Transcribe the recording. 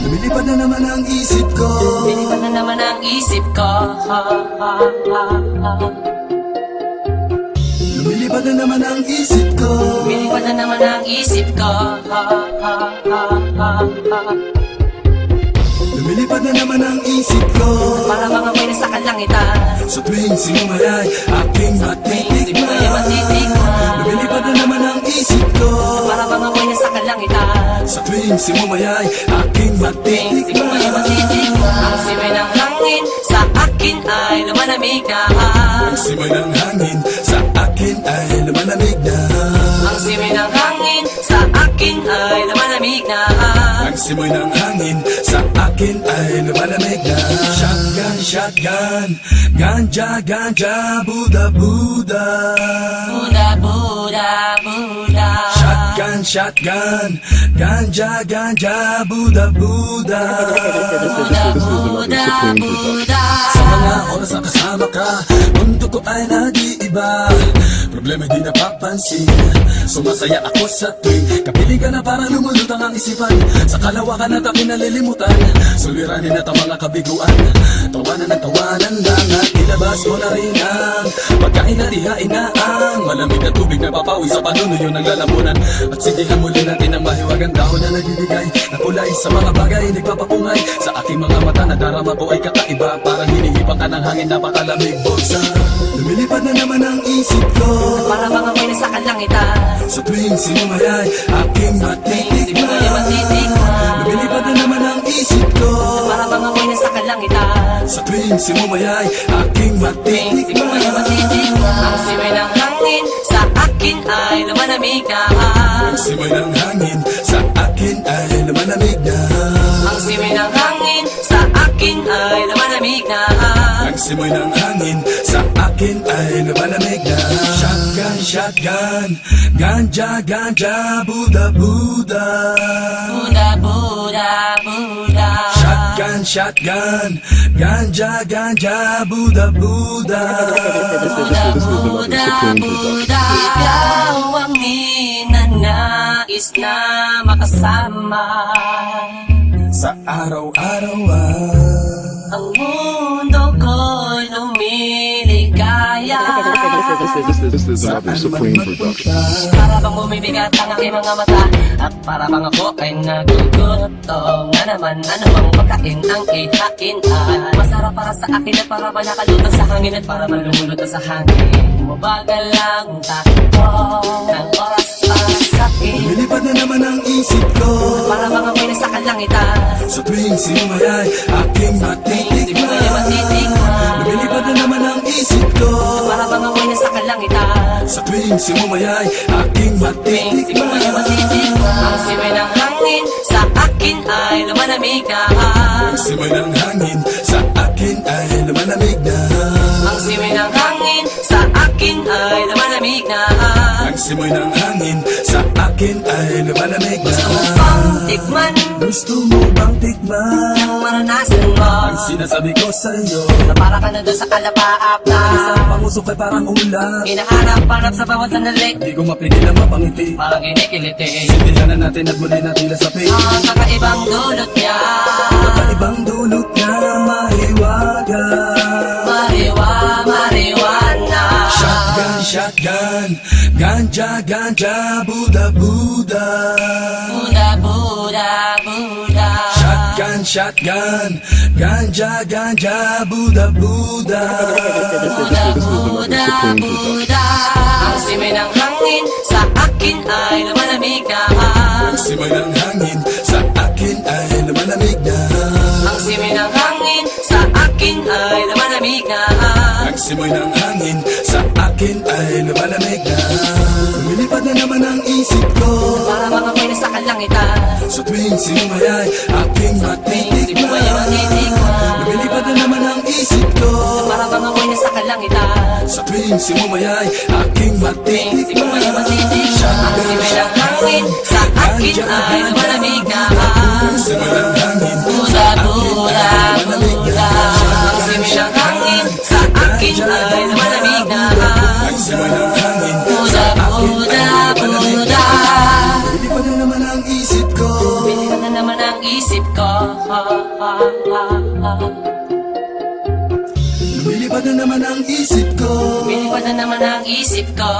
Lumilipad na naman ang isip ko. Lumilipad na naman ang isip ko. Lumilipad na naman ang isip ko. Lumilipad na naman ang isip ko. Lumilipad na naman ang isip ko. Para mga may nasa kalangitan. Sa tuwing sinumayay aking matitikman. Lumilipad na naman ang isip ko. Para mga may nasa kalangitan. Sa tuwing sinumayay aking matitikman. Ang simay ng hangin sa akin ay lumalamig na. Ang simay ng hangin sa akin ay lumalamig na. Ang simay ng hangin sa akin ay lumalamig na. Ang simoy ng hangin sa akin ay lumalamig na. Shotgun, shotgun, ganja, ganja, Buddha, Buddha. Buddha, Buddha, Buddha. Shotgun, shotgun, ganja, ganja, Buddha, Buddha. Buddha, Buddha, Buddha. Sa mga oras na kasama ka, mundo ko ay nag-iiba. Problema di napapansin. Sumasaya ako sa tuwing kapiling ka na parang lumulutang ang isipan. Sa kalawakan at aking nalilimutan, suliranin at ang mga kabiguan. Tawanan at tawanan lang at ilabas mo na rin ang pagkain at ihain na ang malamig na tubig na papawi sa panunuyo ng lalamunan. At sidihan muli natin ang mahiwagang dahon na nagbibigay na kulay sa mga bagay nagpapapungay. Sa aking mga mata na darama ko ay kakaiba, parang hinihipan ka ng hangin, napakalamig bulsa. Lumilipad na naman ang isip ko. Para mga may nasa kalangitan. Sa tuwing sinumayay aking matitikman. Lumilipad na naman ang isip ko. Para mga may nasa kalangitan. Sa tuwing sinumayay aking matitikman. Ang simay ng hangin sa akin ay lumalamig na. Ang simoy ng hangin sa akin ay lumalamig na. Ang simay ng hangin sa akin ay lumalamig na. Ang simoy ng hangin sa akin ay lumalamig na. Shotgun, shotgun, ganja, ganja, Buddha, Buddha. Buddha, Buddha, Buddha. Shotgun, shotgun, ganja, ganja, Buddha, Buddha. Buddha, Buddha, Buddha. Ikaw ang ninanais na makasama. Sa araw-araw Ang mundo ko'y lumiligaya. This is Rapper Supreme Production. Para bang bumibigat ang aking mga mata, at para bang ako ay nagugutom na naman. Ano bang pagkain ang ihain ay masarap para sa akin, at para ba nakaluto sa hangin, at para malumuluto sa hangin. Mabagal lang takbo ng oras para sa akin. lumilipad na naman ang isip ko. Para mga may nasa kalangitan. Sa tuwing sinumayay aking matitikman. Lumilipad na naman ang isip ko. Para mga may nasa kalangitan. Sa tuwing sinumayay aking matitikman. Ang simay ng hangin sa akin ay lumalamig na. Ang simoy ng hangin sa akin ay lumalamig na. Ang simay ng hangin sa akin ay lumalamig na. Ang simoy ng hangin sa akin ay lumalamig na. Upang tikman, Gusto mo bang tikman maranasan mo, ang sinasabi ko sa'yo? na para ka na doon sa kalapaap na Isang pangusok ay parang ulan. hinahanap-hanap sa bawat sandali. Di ko mapigil ang mapangiti. Parang kinikiliti. Sindihan na natin at muli natin lasapin. Ang kakaibang dulot niya, Kakaibang dulot na mahiwaga. marijuana. Shotgun, shotgun, ganja, ganja, Buddha, Buddha. Buddha, Buddha, Buddha. Shotgun, shotgun, ganja, ganja, Buddha, Buddha. Buddha, Buddha, Buddha. Ang simay ng hangin sa akin ay lumalamig na. Ang simoy ng hangin sa akin ay lumalamig na. Ang simay ng hangin sa akin ay lumalamig na. Ang simoy ng hangin sa akin ay lumalamig na. Lumilipad na naman ang isip ko. Para mga may nasa kalangitan. Sa tuwing sinumayay, aking Sinuway ay matitikman. lumilipad na naman ang isip ko. Para bang ako'y nasa kalangitan. Sa tuwing sinumayay, aking Sinuway ay matitikman. Ang simoy ng hangin sa akin ay malamig na Simoy ng hangin, Buda, buda, buda. Ang simoy ng hangin sa akin ay malamig na ang simoy ng hangin. Buda, buda, buda. Lumilipad na naman ang isip ko. Bilikan na naman ang isip ko. Lumilipad na naman ang isip ko. Bilipad na naman ang isip ko.